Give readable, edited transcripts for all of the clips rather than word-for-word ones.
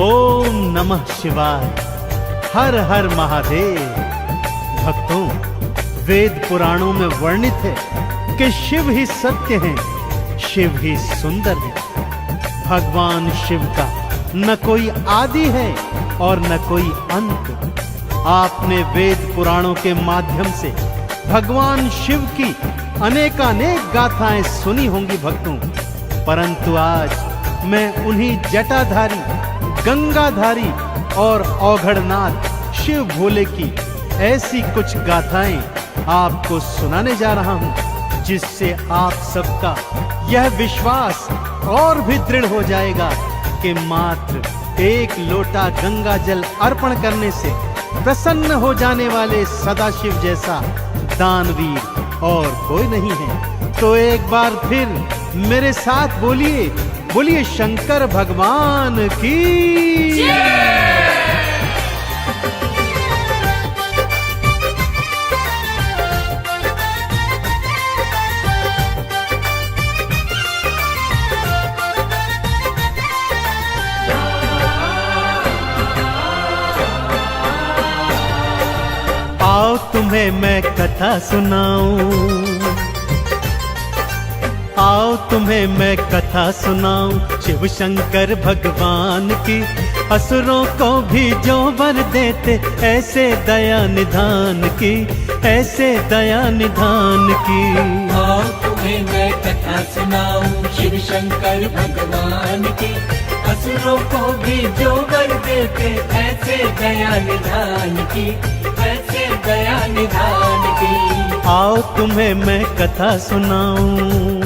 ओम नमः शिवाय। हर हर महादेव। भक्तों, वेद पुराणों में वर्णित है कि शिव ही सत्य हैं, शिव ही सुंदर है। भगवान शिव का न कोई आदि है और न कोई अंत। आपने वेद पुराणों के माध्यम से भगवान शिव की अनेकानेक गाथाएं सुनी होंगी भक्तों, परंतु आज मैं उन्हीं जटाधारी, गंगाधारी और औघड़नाथ शिव भोले की ऐसी कुछ गाथाएं आपको सुनाने जा रहा हूं, जिससे आप सबका यह विश्वास और भी दृढ़ हो जाएगा कि मात्र एक लोटा गंगा जल अर्पण करने से प्रसन्न हो जाने वाले सदाशिव जैसा दानवीर और कोई नहीं है। तो एक बार फिर मेरे साथ बोलिए, बोलिए शंकर भगवान की। आओ तुम्हें मैं कथा सुनाऊं, आओ तुम्हें मैं कथा सुनाऊं शिव शंकर भगवान की। असुरों को भी जो वर देते ऐसे दया निधान की, ऐसे दया निधान की। आओ तुम्हें मैं कथा सुनाऊं शिव शंकर भगवान की। असुरों को भी जो वर देते ऐसे दया निधान की, ऐसे दया निधान की। आओ तुम्हें मैं कथा सुनाऊं।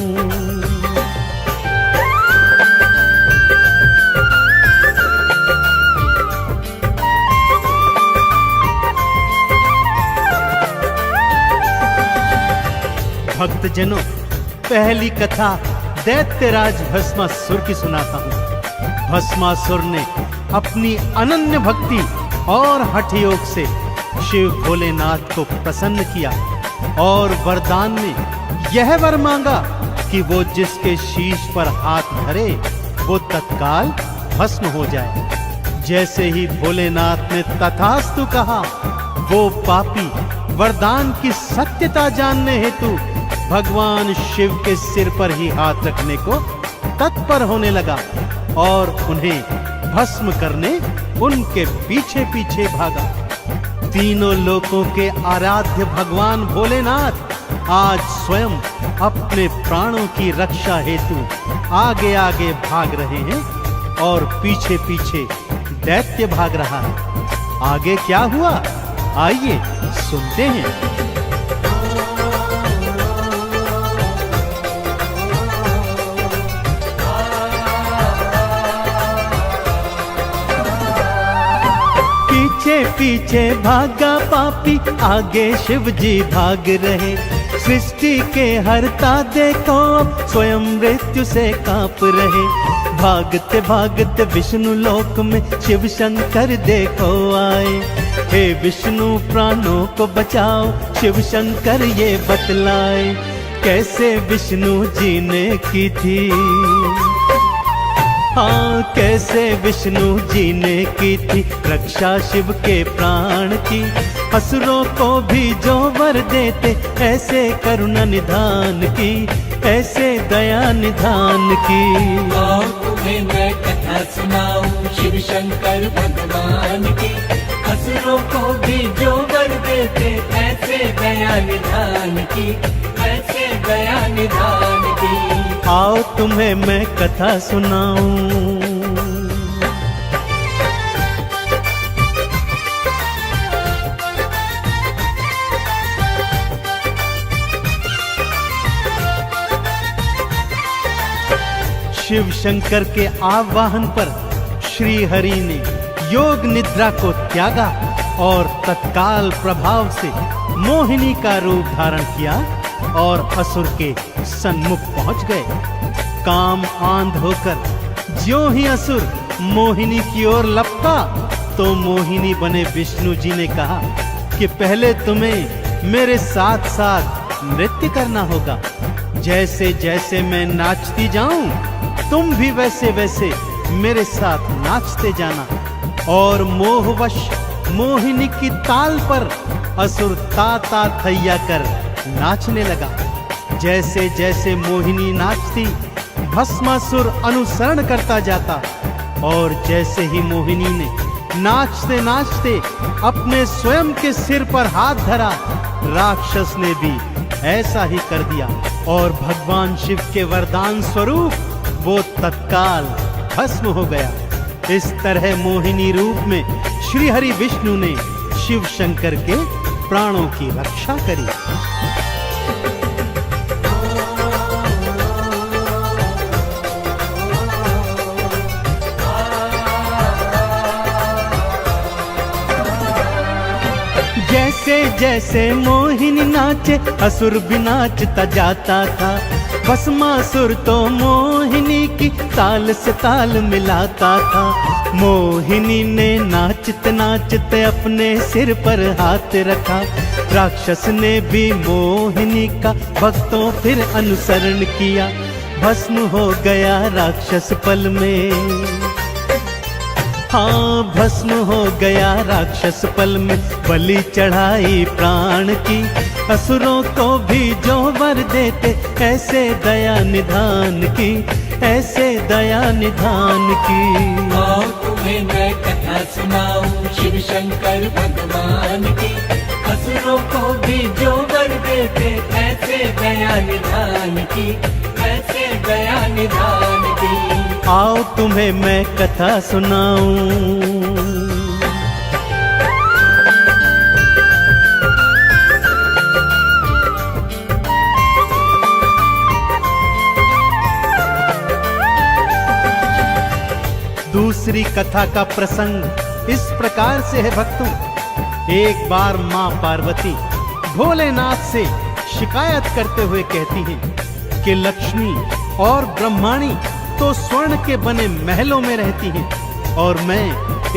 भक्तजनों, पहली कथा दैत्यराज भस्मासुर की सुनाता हूँ। भस्मासुर ने अपनी अनन्य भक्ति और हठ योग से शिव भोलेनाथ को प्रसन्न किया और वरदान में यह वर मांगा कि वो जिसके शीश पर हाथ धरे वो तत्काल भस्म हो जाए। जैसे ही भोलेनाथ ने तथास्तु कहा, वो पापी वरदान की सत्यता जानने हेतु भगवान शिव के सिर पर ही हाथ रखने को तत्पर होने लगा और उन्हें भस्म करने उनके पीछे पीछे भागा। तीनों लोकों के आराध्य भगवान भोलेनाथ आज स्वयं अपने प्राणों की रक्षा हेतु आगे आगे भाग रहे हैं और पीछे पीछे दैत्य भाग रहा है। आगे क्या हुआ, आइए सुनते हैं। पीछे पीछे भागा पापी, आगे शिव जी भाग रहे। सृष्टि के हरता देखो अब स्वयं मृत्यु से कांप रहे। भागते भागते विष्णु लोक में शिव शंकर देखो आए। हे विष्णु प्राणों को बचाओ, शिव शंकर ये बतलाए। कैसे विष्णु जी ने की थी, हाँ कैसे विष्णु जी ने की थी रक्षा शिव के प्राण की। असुरों को भी जो वर देते ऐसे करुणा निधान की, ऐसे दया निधान की। आओ तुम्हें मैं कथा सुनाऊं शिव शंकर भगवान की। असुरों को भी जो वर देते ऐसे दया निधान की, ऐसे दया निधान की। आओ तुम्हें मैं कथा सुनाऊं। शिव शंकर के आवाहन पर श्री हरि ने योग निद्रा को त्यागा और तत्काल प्रभाव से मोहिनी का रूप धारण किया और असुर के सन्मुख पहुंच गए। काम आंध होकर ज्यों ही असुर मोहिनी की ओर लपका तो मोहिनी बने विष्णु जी ने कहा कि पहले तुम्हें मेरे साथ साथ नृत्य करना होगा। जैसे जैसे मैं नाचती जाऊं तुम भी वैसे वैसे मेरे साथ नाचते जाना। और मोहवश मोहिनी की ताल पर असुर ताता थैया कर नाचने लगा। जैसे जैसे मोहिनी नाचती, भस्मासुर अनुसरण करता जाता। और जैसे ही मोहिनी ने नाचते नाचते अपने स्वयं के सिर पर हाथ धरा, राक्षस ने भी ऐसा ही कर दिया और भगवान शिव के वरदान स्वरूप वो तत्काल भस्म हो गया। इस तरह मोहिनी रूप में श्री हरि विष्णु ने शिव शंकर के प्राणों की रक्षा करी। जैसे जैसे मोहिनी नाचे, असुर भी नाचता जाता था। भस्मासुर तो मोहिनी की ताल से ताल मिलाता था। मोहिनी ने नाचते नाचते अपने सिर पर हाथ रखा। राक्षस ने भी मोहिनी का भक्तों फिर अनुसरण किया। भस्म हो गया राक्षस पल में। हाँ, भस्म हो गया राक्षस पल में। बलि चढ़ाई प्राण की, असुरों को भी जो वर देते, ऐसे दया निधान की, ऐसे दया निधान की। आओ तुम्हें मैं कथा सुनाऊं शिव शंकर भगवान की। असुरों को भी जो वर देते, ऐसे दया निधान की, ऐसे दया निधान की। आओ तुम्हें मैं कथा सुनाऊं। दूसरी कथा का प्रसंग इस प्रकार से है भक्तों। एक बार मां पार्वती भोलेनाथ से शिकायत करते हुए कहती हैं कि लक्ष्मी और ब्रह्माणी तो स्वर्ण के बने महलों में रहती हैं और मैं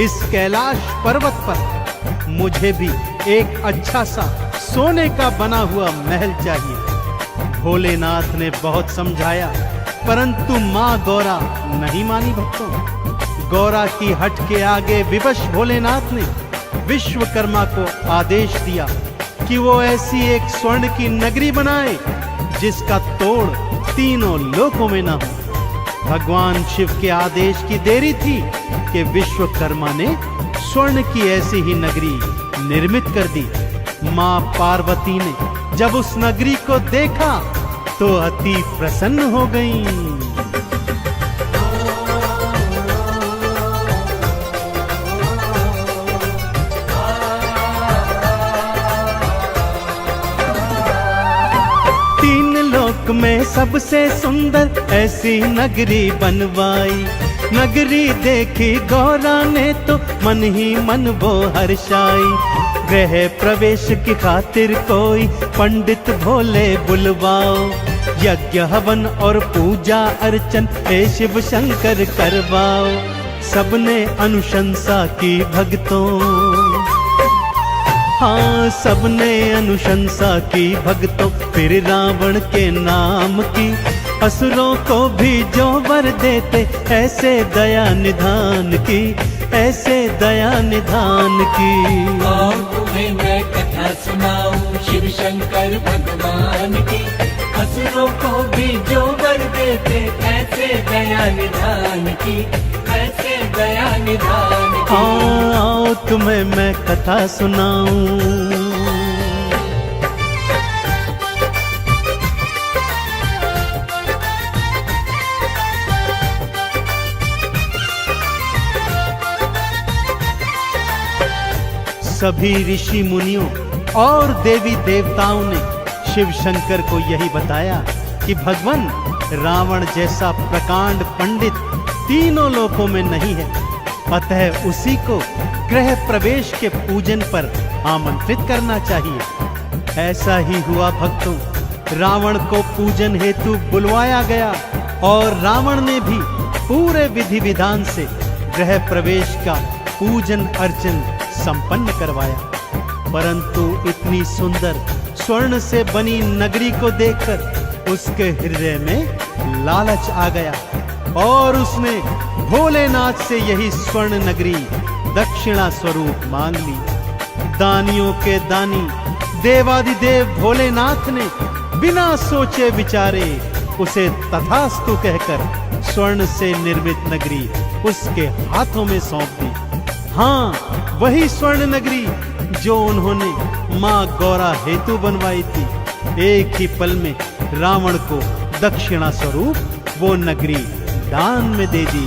इस कैलाश पर्वत पर, मुझे भी एक अच्छा सा सोने का बना हुआ महल चाहिए। भोलेनाथ ने बहुत समझाया, परंतु माँ गौरा नहीं मानी भक्तों। गौरा की हट के आगे विवश भोलेनाथ ने विश्वकर्मा को आदेश दिया कि वो ऐसी एक स्वर्ण की नगरी बनाए जिसका तोड़ तीनों लोकों में न हो। भगवान शिव के आदेश की देरी थी कि विश्वकर्मा ने स्वर्ण की ऐसी ही नगरी निर्मित कर दी। मां पार्वती ने जब उस नगरी को देखा तो अति प्रसन्न हो गईं। में सबसे सुंदर ऐसी नगरी बनवाई। नगरी देखी गौरा ने तो मन ही मन वो हर्षाई। गृह प्रवेश की खातिर कोई पंडित भोले बुलवाओ। यज्ञ हवन और पूजा अर्चन हे शिव शंकर करवाओ। सबने अनुशंसा की भक्तों, हाँ सबने अनुशंसा की भक्तों। फिर रावण के नाम की, असुरों को भी जो वर देते, ऐसे दया निधान की, ऐसे दया निधान की। आओ तुम्हें मैं कथा सुनाऊं शिव शंकर भगवान की। असुरों को भी जो वर देते, ऐसे दया निधान की, ऐसे दया निधान की। आओ तुम्हें मैं कथा सुनाऊं। सभी ऋषि मुनियों और देवी देवताओं ने शिव शंकर को यही बताया कि भगवान रावण जैसा प्रकांड पंडित तीनों लोकों में नहीं है, अतः उसी को गृह प्रवेश के पूजन पर आमंत्रित करना चाहिए। ऐसा ही हुआ भक्तों, रावण को पूजन हेतु बुलवाया गया और रावण ने भी पूरे विधि विधान से गृह प्रवेश का पूजन अर्चन संपन्न करवाया। परंतु इतनी सुंदर स्वर्ण से बनी नगरी को देखकर उसके हृदय में लालच आ गया और उसने भोलेनाथ से यही स्वर्ण नगरी दक्षिणा स्वरूप मांग ली। दानियों के दानी देवादिदेव भोलेनाथ ने बिना सोचे विचारे उसे तथास्तु कहकर स्वर्ण से निर्मित नगरी उसके हाथों में सौंप दी। हाँ, वही स्वर्ण नगरी जो उन्होंने मां गौरा हेतु बनवाई थी। एक ही पल में रावण को दक्षिणा स्वरूप वो नगरी दान में दे दी।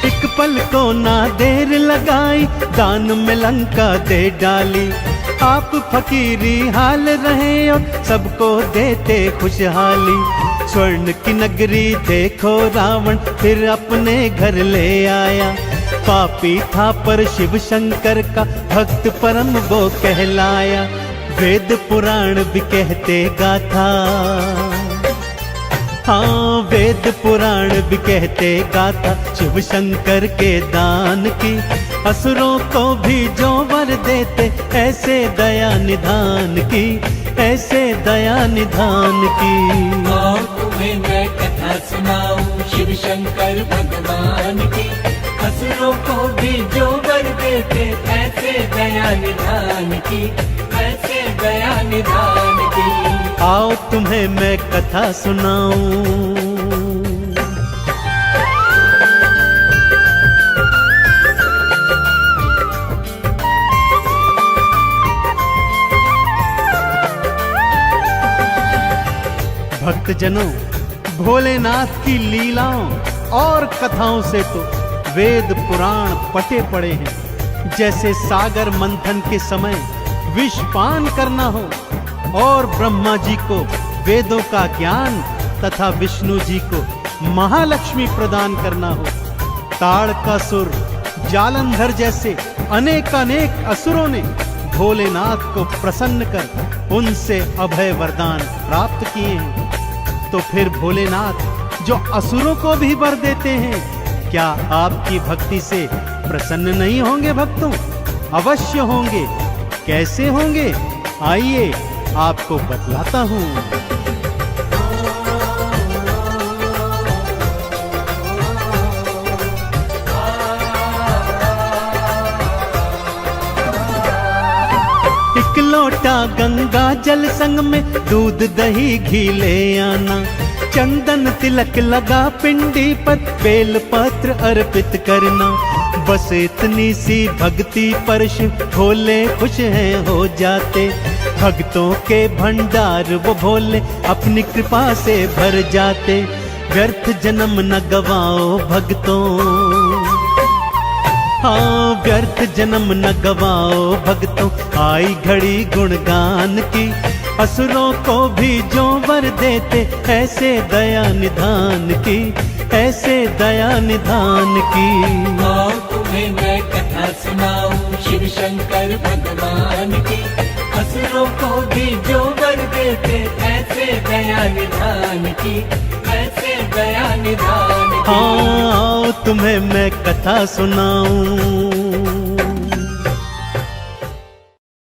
एक पल को ना देर लगाई, दान में लंका दे डाली। आप फकीरी हाल रहे और सबको देते खुशहाली। स्वर्ण की नगरी देखो रावण फिर अपने घर ले आया। पापी था पर शिव शंकर का भक्त परम वो कहलाया। वेद पुराण भी कहते गाथा, हाँ वेद पुराण भी कहते गाथा शिव शंकर के दान की। असुरों को भी जो वर देते ऐसे दया निधान की, ऐसे दया निधान की। आओ तुम्हें मैं कथा सुनाऊं शिव शंकर भगवान की। असुरों को भी जो वर देते ऐसे दया निधान की, ऐसे दया निधान की। आओ तुम्हें मैं कथा सुनाऊं। भक्तजनों, भोलेनाथ की लीलाओं और कथाओं से तो वेद पुराण पटे पड़े हैं। जैसे सागर मंथन के समय विषपान करना हो और ब्रह्मा जी को वेदों का ज्ञान तथा विष्णु जी को महालक्ष्मी प्रदान करना हो। ताड़कासुर, जालंधर जैसे अनेक असुरों ने भोलेनाथ को प्रसन्न कर उनसे अभय वरदान प्राप्त किए हैं। तो फिर भोलेनाथ जो असुरों को भी वर देते हैं, क्या आपकी भक्ति से प्रसन्न नहीं होंगे भक्तों? अवश्य होंगे। कैसे होंगे? आइए आपको बतलाता हूं। एक लोटा गंगा जल संग में दूध दही घी ले आना। चंदन तिलक लगा पिंडी पर बेल पत्र अर्पित करना। बस इतनी सी भक्ति पर शिव भोले खुश हैं हो जाते। भक्तों के भंडार वो भोले अपनी कृपा से भर जाते। व्यर्थ जन्म न गवाओ भक्तों, हाँ व्यर्थ जन्म न गवाओ भक्तों। आई घड़ी गुणगान की। असुरों को भी जो वर देते ऐसे दया निधान की, ऐसे दया निधान की। आओ तुम्हें मैं कथा सुनाऊं शिव शंकर भगवान की। असुरों को भी जो वर देते ऐसे दया निधान की, ऐसे दया निधान की। हाँ, तुम्हें मैं कथा सुनाऊं।